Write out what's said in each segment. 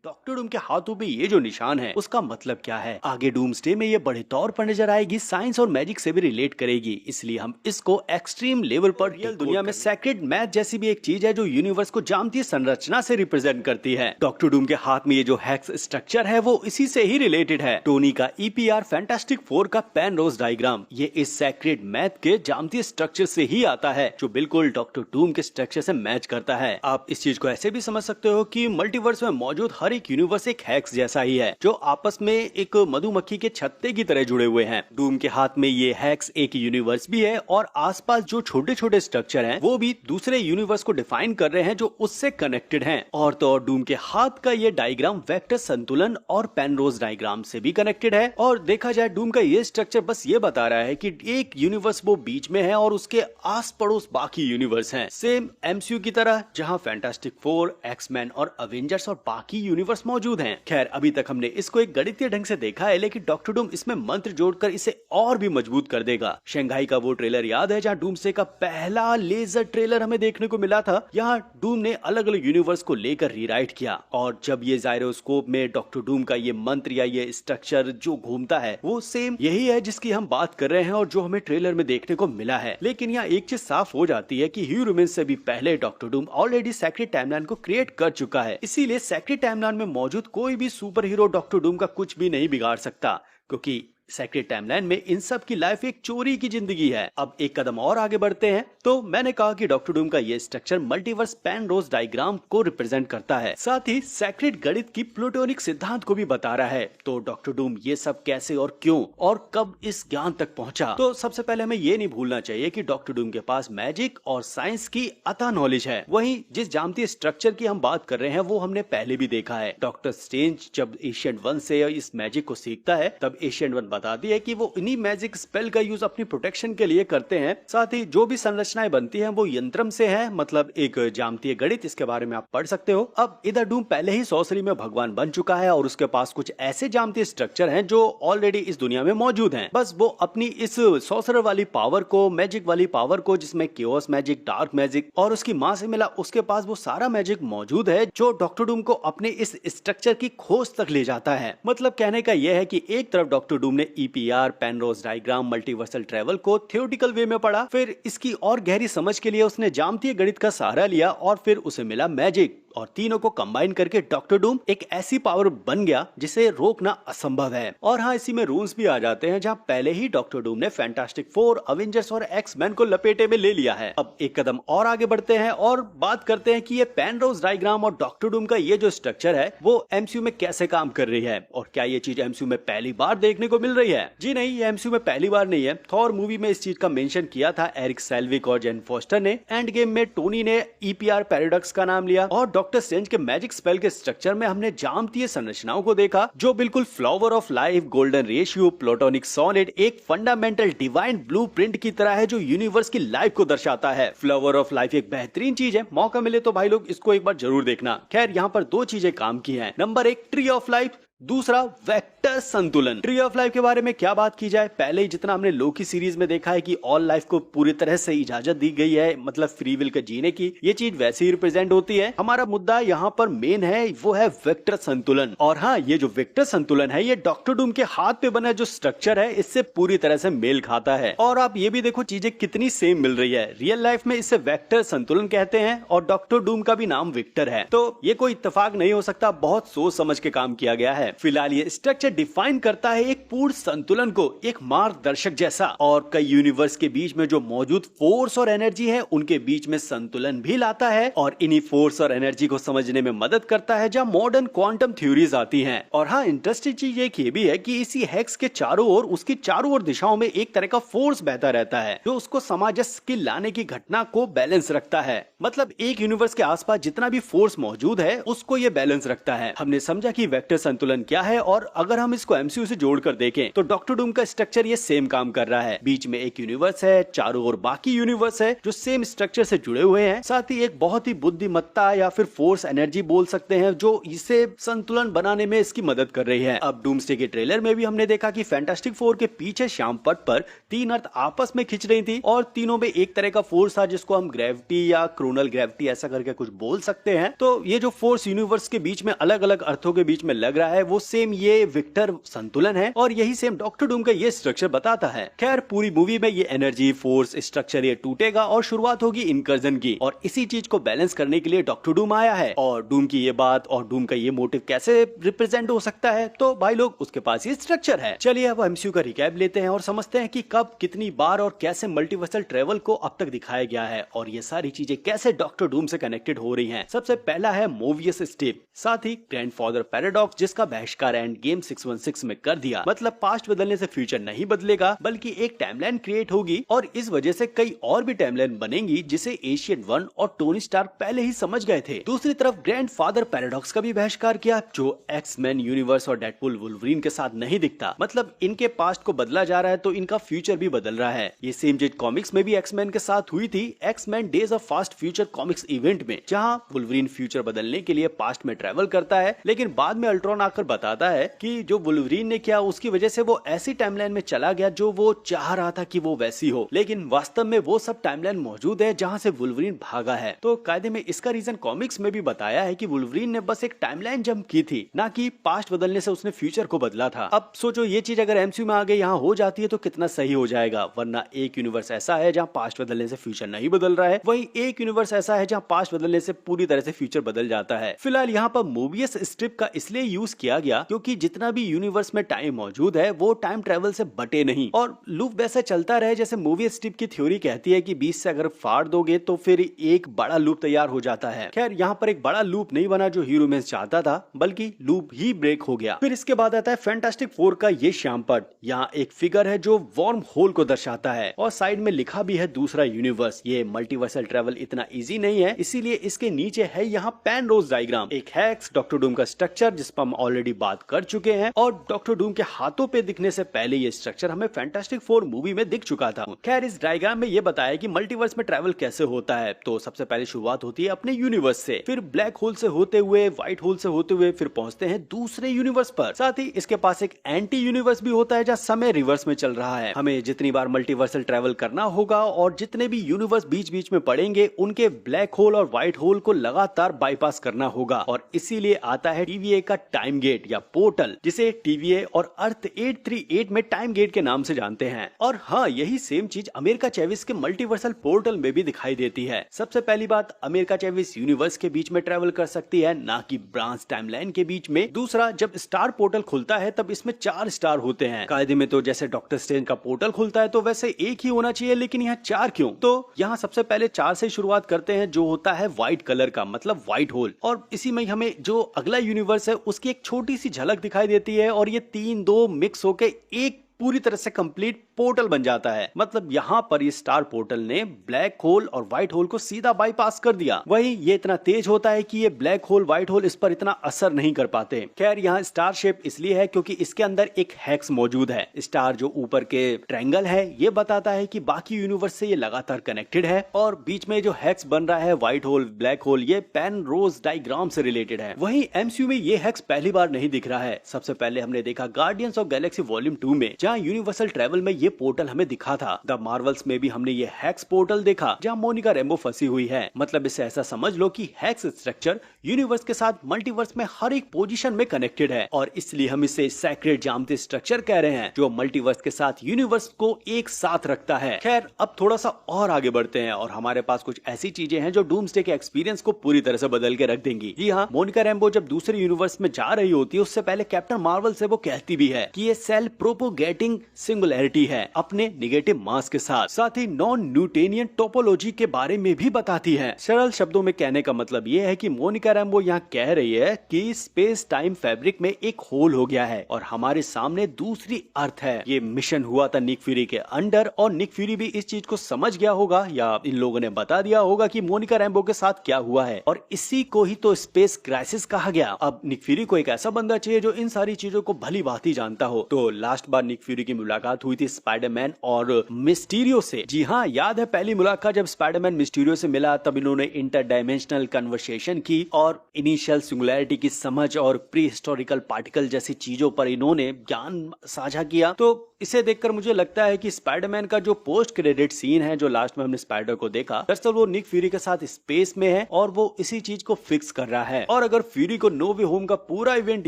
Doctor Doom के हाथों पे ये जो निशान है उसका मतलब क्या है? आगे डूम्सडे में ये बड़े तौर पर नजर आएगी, साइंस और मैजिक से भी रिलेट करेगी, इसलिए हम इसको एक्सट्रीम लेवल पर रियल दुनिया में सेक्रेड मैथ जैसी भी एक चीज है जो यूनिवर्स को ज्यामितीय संरचना से रिप्रेजेंट करती है। डॉक्टर डूम के हाथ में ये जो हेक्स स्ट्रक्चर है वो इसी से ही रिलेटेड है। टोनी का EPR फैंटास्टिक फोर का पेनरोज डायग्राम ये इस सेक्रेड मैथ के ज्यामितीय स्ट्रक्चर से ही आता है जो बिल्कुल डॉक्टर डूम के स्ट्रक्चर से मैच करता है। आप इस चीज को ऐसे भी समझ सकते हो कि मल्टीवर्स में मौजूद हर एक यूनिवर्स एक हेक्स जैसा ही है जो आपस में एक मधुमक्खी के छत्ते की तरह जुड़े हुए हैं। डूम के हाथ में ये हेक्स एक यूनिवर्स भी है और आसपास जो छोटे छोटे स्ट्रक्चर हैं वो भी दूसरे यूनिवर्स को डिफाइन कर रहे हैं जो उससे कनेक्टेड हैं। और तो और डूम के हाथ का ये डायग्राम वेक्टर संतुलन और पेनरोज डायग्राम से भी कनेक्टेड है। और देखा जाए डूम का ये स्ट्रक्चर बस ये बता रहा है कि एक यूनिवर्स वो बीच में है और उसके आस पड़ोस बाकी यूनिवर्स हैं, सेम MCU की तरह जहां फैंटास्टिक फोर, एक्समैन और अवेंजर्स और बाकी यूनिवर्स मौजूद हैं। खैर अभी तक हमने इसको एक गणितीय ढंग से देखा है, लेकिन डॉक्टर डूम इसमें मंत्र जोड़कर इसे और भी मजबूत कर देगा। शंघाई का वो ट्रेलर याद है जहां डूम्सडे का पहला लेजर ट्रेलर हमें देखने को मिला था। यहाँ डूम ने अलग अलग यूनिवर्स को लेकर रीराइट किया और जब ये जायरोस्कोप में डॉक्टर डूम का ये मंत्र या ये स्ट्रक्चर जो घूमता है वो सेम यही है जिसकी हम बात कर रहे हैं और जो हमें ट्रेलर में देखने को मिला है। लेकिन यहाँ एक चीज साफ हो जाती है कि ह्यूमन से भी पहले doctor Doom already sacred timeline को क्रिएट कर चुका है, इसीलिए सेक्रेड टाइमलाइन में मौजूद कोई भी सुपर हीरो डॉक्टर डूम का कुछ भी नहीं बिगाड़ सकता, क्योंकि सेक्रेड टाइमलाइन में इन सब की लाइफ एक चोरी की जिंदगी है। अब एक कदम और आगे बढ़ते हैं तो मैंने कहा कि डॉक्टर डूम का ये स्ट्रक्चर मल्टीवर्स पेनरोज डायग्राम को रिप्रेजेंट करता है, साथ ही सेक्रेड गणित की प्लूटोनिक सिद्धांत को भी बता रहा है। तो डॉक्टर डूम ये सब कैसे और क्यों और कब इस ज्ञान तक पहुंचा? तो सबसे पहले हमें ये नहीं भूलना चाहिए कि डॉक्टर डूम के पास मैजिक और साइंस की अता नॉलेज है। वहीं जिस ज्यामितीय स्ट्रक्चर की हम बात कर रहे हैं वो हमने पहले भी देखा है। डॉक्टर स्ट्रेंज जब एशियंट वन से इस मैजिक को सीखता है तब एशियंट वन बताती है कि वो इन्हीं मैजिक स्पेल का यूज अपनी प्रोटेक्शन के लिए करते हैं। साथ ही जो भी संरचनाएं बनती हैं वो यंत्रम से है, मतलब एक ज्यामितीय गणित, इसके बारे में आप पढ़ सकते हो। अब इधर डूम पहले ही सॉर्सरी में भगवान बन चुका है और उसके पास कुछ ऐसे ज्यामितीय स्ट्रक्चर हैं जो ऑलरेडी इस दुनिया में मौजूद हैं। बस वो अपनी इस सॉर्सरर वाली पावर को, मैजिक वाली पावर को, जिसमें केओस मैजिक, डार्क मैजिक और उसकी माँ से मिला, उसके पास वो सारा मैजिक मौजूद है जो डॉक्टर डूम को अपने इस स्ट्रक्चर की खोज तक ले जाता है। मतलब कहने का यह है कि एक तरफ डॉक्टर डूम ने EPR, Penrose diagram, multiversal travel को थ्योरेटिकल वे में पढ़ा, फिर इसकी और गहरी समझ के लिए उसने ज्यामितीय गणित का सहारा लिया और फिर उसे मिला मैजिक, और तीनों को कंबाइन करके डॉक्टर डूम एक ऐसी पावर बन गया जिसे रोकना असंभव है। और हाँ, इसी में रूल्स भी आ जाते हैं जहां पहले ही डॉक्टर डूम ने फैंटास्टिक फोर, अवेंजर्स और एक्समैन को लपेटे में ले लिया है। अब एक कदम और आगे बढ़ते हैं और बात करते हैं कि ये पेनरोज डायग्राम और डॉक्टर डूम का ये जो स्ट्रक्चर है वो MCU में कैसे काम कर रही है और क्या ये चीज MCU में पहली बार देखने को मिल रही है। जी नहीं, ये MCU में पहली बार नहीं है। थॉर मूवी में इस चीज का मेंशन किया था एरिक सेल्विक और जेन फोस्टर ने। एंड गेम में टोनी ने EPR पैराडॉक्स का नाम लिया और डॉक्टर स्ट्रेंज के मैजिक स्पेल के स्ट्रक्चर में हमने ज्यामितीय संरचनाओं को देखा जो बिल्कुल flower of life, golden ratio, plutonic solid, एक फंडामेंटल डिवाइन ब्लूप्रिंट की तरह है जो यूनिवर्स की लाइफ को दर्शाता है। फ्लावर ऑफ लाइफ एक बेहतरीन चीज है, मौका मिले तो भाई लोग इसको एक बार जरूर देखना। खैर यहाँ पर दो चीजें काम की हैं। नंबर 1 ट्री ऑफ लाइफ, दूसरा वेक्टर संतुलन। ट्री ऑफ लाइफ के बारे में क्या बात की जाए, पहले ही जितना हमने लोकी सीरीज में देखा है कि ऑल लाइफ को पूरी तरह से इजाजत दी गई है, मतलब फ्री विल के जीने की, ये चीज वैसे ही रिप्रेजेंट होती है। हमारा मुद्दा यहाँ पर मेन है वो है वेक्टर संतुलन। और हाँ, ये जो वेक्टर संतुलन है ये डॉक्टर डूम के हाथ पे बना जो स्ट्रक्चर है इससे पूरी तरह से मेल खाता है। और आप ये भी देखो चीजें कितनी सेम मिल रही है। रियल लाइफ में इसे वेक्टर संतुलन कहते हैं और डॉक्टर डूम का भी नाम विक्टर है, तो ये कोई इत्तेफाक नहीं हो सकता, बहुत सोच समझ के काम किया गया है। फिलहाल ये स्ट्रक्चर डिफाइन करता है एक पूर्ण संतुलन को, एक मार्गदर्शक जैसा, और कई यूनिवर्स के बीच में जो मौजूद फोर्स और एनर्जी है उनके बीच में संतुलन भी लाता है और इन्हीं फोर्स और एनर्जी को समझने में मदद करता है जहां मॉडर्न क्वांटम थ्योरीज आती हैं। और हाँ, इंटरेस्टिंग चीज एक ये भी है कि इसी हेक्स के चारों ओर, उसकी चारों ओर दिशाओं में एक तरह का फोर्स बहता रहता है जो उसको सामंजस्य की लाने की घटना को बैलेंस रखता है। मतलब एक यूनिवर्स के आसपास जितना भी फोर्स मौजूद है उसको ये बैलेंस रखता है। हमने समझा कि वेक्टर संतुलन संतुलन क्या है, और अगर हम इसको एमसीयू से जोड़कर देखें तो डॉक्टर डूम का स्ट्रक्चर ये सेम काम कर रहा है। बीच में एक यूनिवर्स है, चारों ओर बाकी यूनिवर्स है जो सेम स्ट्रक्चर से जुड़े हुए हैं। साथ ही एक बहुत ही बुद्धिमत्ता या फिर फोर्स एनर्जी बोल सकते हैं जो इसे संतुलन बनाने में इसकी मदद कर रही है। अब डूम्सडे के ट्रेलर में भी हमने देखा कि फैंटास्टिक फोर के पीछे श्याम पथ पर 3 अर्थ आपस में खिंच रही थी और तीनों में एक तरह का फोर्स था जिसको हम ग्रेविटी या क्रोनल ग्रेविटी ऐसा करके कुछ बोल सकते हैं। तो ये जो फोर्स यूनिवर्स के बीच में अलग अलग अर्थों के बीच में लग रहा है वो सेम ये विक्टर संतुलन है और यही सेम डॉक्टर डूम का ये स्ट्रक्चर बताता है। खैर पूरी मूवी में ये एनर्जी फोर्स स्ट्रक्चर ये टूटेगा और शुरुआत होगी इनकर्जन की, और इसी चीज को बैलेंस करने के लिए डॉक्टर डूम आया है। और डूम की ये बात और डूम का ये मोटिव कैसे रिप्रेजेंट हो सकता है, तो भाई लोग उसके पास ये स्ट्रक्चर है। चलिए अब एमसीयू का रिकैप लेते हैं और समझते हैं कि कब कितनी बार और कैसे मल्टीवर्सल ट्रेवल को अब तक दिखाया गया है और ये सारी चीजें कैसे डॉक्टर डूम से कनेक्टेड हो रही हैं। सबसे पहला है मोवियस स्टेप, साथ ही ग्रैंडफादर पैराडॉक्स जिसका बहिष्कार एंड गेम 616 में कर दिया। मतलब पास्ट बदलने से फ्यूचर नहीं बदलेगा बल्कि एक टाइमलाइन क्रिएट होगी और इस वजह से कई और भी टाइमलाइन बनेंगी जिसे एशियन 1 और टोनी स्टार्क पहले ही समझ गए थे। दूसरी तरफ ग्रैंडफादर पैराडॉक्स का भी बहिष्कार किया जो एक्स-मैन यूनिवर्स और डेडपूल वुल्वरीन के साथ नहीं दिखता। मतलब इनके पास्ट को बदला जा रहा है तो इनका फ्यूचर भी बदल रहा है। ये सेम चीज कॉमिक्स में भी एक्स-मैन के साथ हुई थी X Men days of fast future comics event में, जहां वुल्वरीन फ्यूचर बदलने के लिए पास्ट में ट्रेवल करता है लेकिन बाद में अल्ट्रॉन आकर बताता है कि जो वुल्वरीन ने किया उसकी वजह से वो ऐसी टाइमलाइन में चला गया जो वो चाह रहा था कि वो वैसी हो, लेकिन वास्तव में वो सब टाइमलाइन मौजूद है जहां से वुल्वरीन भागा है। तो कायदे में इसका रीजन कॉमिक्स में भी बताया है कि वुल्वरीन ने बस एक टाइमलाइन जंप की थी, ना कि पास्ट बदलने से उसने फ्यूचर को बदला था। अब सोचो ये चीज अगर एमसीयू में आगे यहाँ हो जाती है तो कितना सही हो जाएगा, वरना एक यूनिवर्स ऐसा है जहाँ पास्ट बदलने से फ्यूचर नहीं बदल रहा है, वहीं एक यूनिवर्स ऐसा है जहाँ पास्ट बदलने से पूरी तरह से फ्यूचर बदल जाता है। फिलहाल यहाँ पर मोबियस स्ट्रिप का इसलिए यूज किया गया क्योंकि जितना भी यूनिवर्स में टाइम मौजूद है वो टाइम ट्रेवल से बटे नहीं और लूप वैसे चलता रहे जैसे मोबियस स्ट्रिप की थ्योरी कहती है कि 20 से अगर फाड़ दोगे तो फिर एक बड़ा लूप तैयार हो जाता है। खैर यहाँ पर एक बड़ा लूप नहीं बना जो हीरोमैन चाहता था, बल्कि लूप ही ब्रेक हो गया। फिर इसके बाद आता है फैंटास्टिक फोर का ये श्याम पथ। यहाँ एक फिगर है जो वॉर्म होल को दर्शाता है और साइड में लिखा भी है दूसरा यूनिवर्स। ये मल्टीवर्सल ट्रेवल इतना इजी नहीं है, इसीलिए इसके नीचे है यहाँ पैन रोज डायग्राम, एक हेक्स, डॉक्टर डूम का स्ट्रक्चर जिस पर हम ऑलरेडी बात कर चुके हैं और डॉक्टर डूम के हाथों पे दिखने से पहले ये स्ट्रक्चर हमें फैंटास्टिक फोर मूवी में दिख चुका था। खैर इस डायग्राम में ये बताया कि मल्टीवर्स में ट्रैवल कैसे होता है। तो सबसे पहले शुरुआत होती है अपने यूनिवर्स से, फिर ब्लैक होल से होते हुए, व्हाइट होल से होते हुए फिर पहुंचते हैं दूसरे यूनिवर्स पर। साथ ही इसके पास एक एंटी यूनिवर्स भी होता है जहाँ समय रिवर्स में चल रहा है। हमें जितनी बार मल्टीवर्सल ट्रैवल करना होगा और जितने भी यूनिवर्स बीच बीच में पड़ेंगे उनके ब्लैक होल और व्हाइट होल को लगातार बाईपास करना होगा और इसीलिए आता है टीवीए का टाइम गेट या पोर्टल, जिसे टीवीए और अर्थ 838 में टाइम गेट के नाम से जानते हैं। और हाँ, यही सेम चीज अमेरिका चेविस के मल्टीवर्सल पोर्टल में भी दिखाई देती है। सबसे पहली बात, अमेरिका चेविस यूनिवर्स के बीच में ट्रेवल कर सकती है, ना कि ब्रांच टाइमलाइन के बीच में। दूसरा, जब स्टार पोर्टल खुलता है तब इसमें 4 स्टार होते हैं। कायदे में तो जैसे डॉक्टर स्ट्रेंज का पोर्टल खुलता है तो वैसे एक ही होना चाहिए, लेकिन यहाँ 4 क्यों? तो यहाँ सबसे पहले 4 से शुरुआत करते हैं जो होता है व्हाइट कलर का, मतलब व्हाइट होल। और इसी में हमें जो अगला यूनिवर्स है उसकी एक छोटी सी झलक दिखाई देती है और ये 3-2 मिक्स होके एक पूरी तरह से कंप्लीट पोर्टल बन जाता है। मतलब यहाँ पर ये स्टार पोर्टल ने ब्लैक होल और व्हाइट होल को सीधा बाईपास कर दिया। वही ये इतना तेज होता है कि ये ब्लैक होल व्हाइट होल इस पर इतना असर नहीं कर पाते। खैर यहाँ स्टार शेप इसलिए है क्योंकि इसके अंदर एक हेक्स मौजूद है। स्टार जो ऊपर के ट्रायंगल है ये बताता है कि बाकी यूनिवर्स से ये लगातार कनेक्टेड है और बीच में जो हेक्स बन रहा है व्हाइट होल ब्लैक होल, ये पेन रोज डायग्राम से रिलेटेड है। वही एमसीयू में ये हेक्स पहली बार नहीं दिख रहा है। सबसे पहले हमने देखा गार्डियंस ऑफ गैलेक्सी वॉल्यूम 2 में, जहाँ यूनिवर्सल ट्रेवल में ये पोर्टल हमें दिखा था। द मार्वल्स में भी हमने ये हेक्स पोर्टल देखा जहां मोनिका रेम्बो फंसी हुई है। मतलब इससे ऐसा समझ लो कि हेक्स स्ट्रक्चर यूनिवर्स के साथ मल्टीवर्स में हर एक पोजीशन में कनेक्टेड है और इसलिए हम इसे सैक्रेड जामते स्ट्रक्चर कह रहे हैं जो मल्टीवर्स के साथ यूनिवर्स को एक साथ रखता है। खैर अब थोड़ा सा और आगे बढ़ते हैं और हमारे पास कुछ ऐसी चीजें हैं जो डूम्सडे के एक्सपीरियंस को पूरी तरह से बदल के रख देंगी। जी हाँ, मोनिका रेम्बो जब दूसरे यूनिवर्स में जा रही होती है उससे पहले कैप्टन मार्वल से वो कहती भी है कि ये सेल प्रोपोगेटिंग सिंगुलैरिटी है। है अपने निगेटिव मास के साथ ही नॉन न्यूटेनियन टोपोलॉजी के बारे में भी बताती है। सरल शब्दों में कहने का मतलब ये है कि मोनिका रैम्बो यहाँ कह रही है कि स्पेस टाइम फैब्रिक में एक होल हो गया है और हमारे सामने दूसरी अर्थ है। ये मिशन हुआ था निक फ्यूरी के अंडर और निक फ्यूरी भी इस चीज को समझ गया होगा या इन लोगों ने बता दिया होगा कि मोनिका रैम्बो के साथ क्या हुआ है और इसी को ही तो स्पेस क्राइसिस कहा गया। अब निक फ्यूरी को एक ऐसा बंदा चाहिए जो इन सारी चीजों को भली भांति जानता हो। तो लास्ट बार निक फ्यूरी की मुलाकात हुई थी स्पाइडरमैन और मिस्टीरियो से। जी हाँ, याद है पहली मुलाकात जब स्पाइडरमैन मिस्टीरियो से मिला तब इन्होंने इंटरडायमेंशनल कन्वर्सेशन की और इनिशियल सिंगुलैरिटी की समझ और प्री हिस्टोरिकल पार्टिकल जैसी चीजों पर इन्होंने ज्ञान साझा किया। तो इसे देखकर मुझे लगता है कि स्पाइडरमैन का जो पोस्ट क्रेडिट सीन है जो लास्ट में हमने स्पाइडर को देखा, दरअसल वो निक फ्यूरी के साथ स्पेस में है और वो इसी चीज को फिक्स कर रहा है। और अगर फ्यूरी को नो वे होम का पूरा इवेंट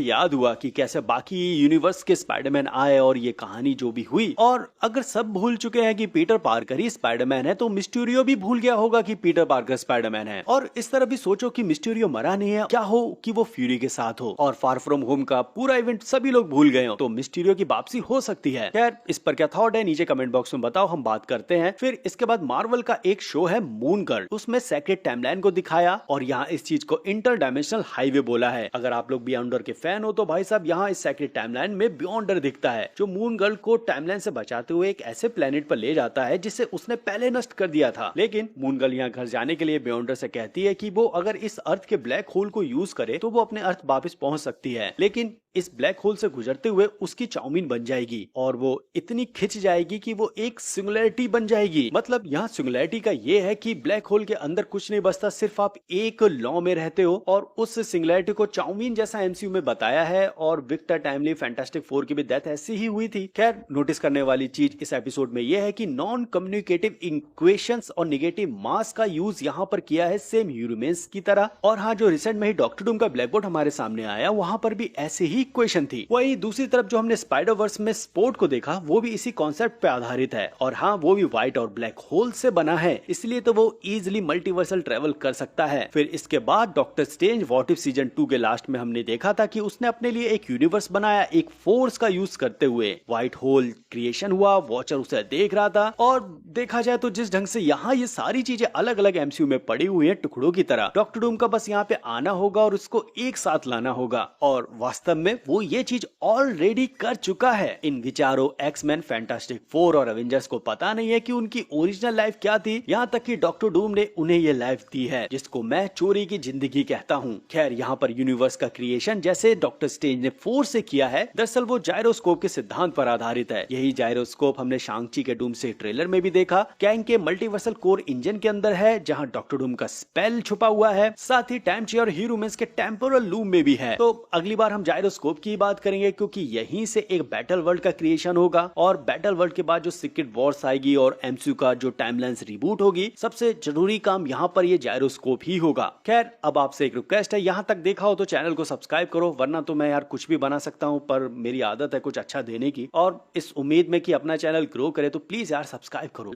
याद हुआ कि कैसे बाकी यूनिवर्स के स्पाइडरमैन आए और ये कहानी जो भी हुई, और अगर सब भूल चुके हैं कि पीटर पार्कर ही स्पाइडरमैन है, तो मिस्टीरियो भी भूल गया होगा कि पीटर पार्कर स्पाइडरमैन है। और इस तरह भी सोचो कि मिस्टीरियो मरा नहीं है, क्या हो कि वो फ्यूरी के साथ हो और फार फ्रॉम होम का पूरा इवेंट सभी लोग भूल गए हो, तो मिस्टीरियो की वापसी हो सकती है। खैर, इस पर क्या थॉट है नीचे कमेंट बॉक्स में बताओ, हम बात करते हैं। फिर इसके बाद मार्वल का एक शो है मून गर्ल, उसमें सेक्रेट टाइमलाइन को दिखाया और यहाँ इस चीज को इंटर डायमेंशनल हाईवे बोला है। अगर आप लोग बियॉन्डर के फैन हो तो भाई साहब यहाँ इस सेक्रेट टाइमलाइन में बियॉन्डर दिखता है जो मून गर्ल को टाइमलाइन से बचाते हुए एक ऐसे प्लेनेट पर ले जाता है जिसे उसने पहले नष्ट कर दिया था। लेकिन मून गर्ल यहाँ घर जाने के लिए बियॉन्डर से कहती है कि वो अगर इस अर्थ के ब्लैक होल को यूज करे तो वो अपने अर्थ वापस पहुंच सकती है, लेकिन इस ब्लैक होल से गुजरते हुए उसकी चाउमीन बन जाएगी और वो इतनी खिंच जाएगी कि वो एक सिंगुलैरिटी बन जाएगी। मतलब यहाँ सिंगुलैरिटी का ये है कि ब्लैक होल के अंदर कुछ नहीं बचता, सिर्फ आप एक लॉ में रहते हो और उस सिंगुलैरिटी को चाउमीन जैसा एमसीयू में बताया है। और विक्टर टाइमली फैंटास्टिक फोर की भी डेथ ऐसी ही हुई थी। खैर, नोटिस करने वाली चीज इस एपिसोड में यह है कि नॉन कम्युनिकेटिव इक्वेशंस और नेगेटिव मास का यूज यहाँ पर किया है सेम ह्यूमन्स की तरह। और हाँ, जो रिसेंट में ही डॉक्टर डूम का ब्लैक बोर्ड हमारे सामने आया वहां पर भी ऐसे ही इक्वेशन थी। वही दूसरी तरफ जो हमने स्पाइडर वर्स में स्पोर्ट को देखा वो भी इसी कॉन्सेप्ट पे आधारित है और हाँ, वो भी व्हाइट और ब्लैक होल से बना है, इसलिए तो वो इजिली मल्टीवर्सल ट्रेवल कर सकता है। फिर इसके बाद doctor strange what if season 2 के लास्ट में हमने देखा था कि उसने अपने लिए एक यूनिवर्स बनाया एक फोर्स का यूज करते हुए। व्हाइट होल क्रिएशन हुआ, वॉचर उसे देख रहा था और देखा जाए तो जिस ढंग से यहाँ ये सारी चीजें अलग अलग एमसीयू में पड़ी हुई है टुकड़ों की तरह, डॉक्टर डूम का बस यहाँ पे आना होगा और उसको एक साथ लाना होगा। और वास्तव में वो ये चीज ऑलरेडी कर चुका है। इन विचारों एक्समैन, फैंटास्टिक फोर और एवेंजर्स को पता नहीं है कि उनकी ओरिजिनल लाइफ क्या थी, यहाँ तक कि डॉक्टर डूम ने उन्हें ये लाइफ दी है जिसको मैं चोरी की जिंदगी कहता हूँ। खैर, यहाँ पर यूनिवर्स का क्रिएशन जैसे डॉक्टर स्ट्रेंज ने फोर से किया है, दरअसल वो जायरोस्कोप के सिद्धांत पर आधारित है। यही जायरोस्कोप हमने शांग-ची के डूम से ट्रेलर में भी देखा। कैंग के मल्टीवर्सल कोर इंजन के अंदर है जहाँ डॉक्टर डूम का स्पेल छुपा हुआ है, साथ ही टाइम ची और ह्यूमन्स के टेम्पोरल लूम में भी है। तो अगली बार हम जायरोस्कोप की बात करेंगे क्योंकि यहीं से एक बैटल वर्ल्ड का क्रिएशन होगा और बैटल वर्ल्ड के बाद जो सीक्रेट वॉर्स आएगी और एमसीयू का जो टाइमलाइंस रिबूट होगी, सबसे जरूरी काम यहाँ पर ये जायरोस्कोप ही होगा। खैर, अब आपसे एक रिक्वेस्ट है, यहाँ तक देखा हो तो चैनल को सब्सक्राइब करो, वरना तो मैं यार कुछ भी बना सकता हूँ, पर मेरी आदत है कुछ अच्छा देने की और इस उम्मीद में कि अपना चैनल ग्रो करे, तो प्लीज यार सब्सक्राइब करो।